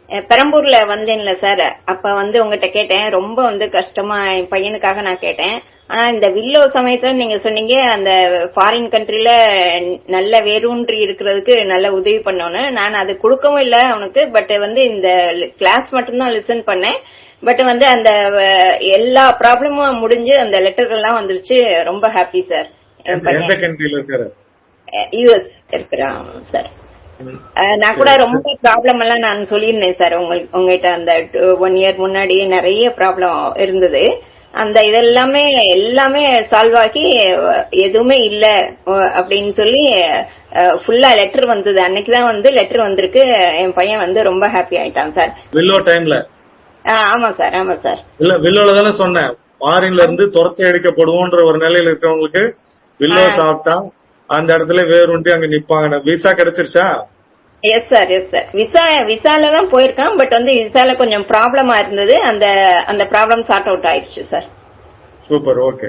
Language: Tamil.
பெரம்பூர்ல வந்தேன்ல சார், அப்ப உங்ககிட்ட கேட்டேன். ரொம்ப கஷ்டமா என் பையனுக்காக நான் கேட்டேன். ஆனா இந்த வில்லோ சமயத்துல நீங்க சொன்னீங்க அந்த ஃபாரின் கண்ட்ரில நல்ல வேரூன்றி இருக்கிறதுக்கு நல்ல உதவி பண்ணோன்னு. நான் அது கொடுக்கவும் இல்ல அவனுக்கு. பட் இந்த கிளாஸ் மட்டும்தான் லிசன் பண்ணேன். பட் அந்த எல்லா ப்ராப்ளமும் முடிஞ்சு அந்த லெட்டர்கள் எல்லாம் வந்துருச்சு. ரொம்ப ஹாப்பி சார். என் பையன் யூஎஸ் இருக்கிறான் சார். நான் கூட ரொம்ப ப்ராப்ளம் எல்லாம் நான் சொல்லியிருந்தேன் சார் உங்ககிட்ட. அந்த 1 year முன்னாடி நிறைய ப்ராப்ளம் இருந்தது. அந்த இதெல்லாமே எல்லாமே சால்வ் ஆகி எதுவுமே இல்ல அப்படின்னு சொல்லி ஃபுல்லா லெட்டர் வந்தது. அன்னைக்குதான் லெட்டர் வந்திருக்கு. என் பையன் ரொம்ப ஹாப்பி ஆயிட்டான் சார். வில்லோ டைம்ல. ஆமா சார், ஆமா சார். இல்ல வில்லோல தானே சொன்னேன், ஃபாரின்ல இருந்து துரத்தி அடிக்கப்படுவோன்ற ஒரு நிலையில இருக்கிறவங்களுக்கு வில்லோ சாப்பிட்டா அந்த இடத்துல வேறுண்டி அங்க நிப்பாங்க. விசா கிடைச்சிருச்சா? Yes sir, yes sir. விசால தான் போயிருக்கான். பட் விசால கொஞ்சம் ப்ராப்ளமா இருந்தது. அந்த ப்ராப்ளம் சார்ட் அவுட் ஆயிடுச்சு சார். Super, okay.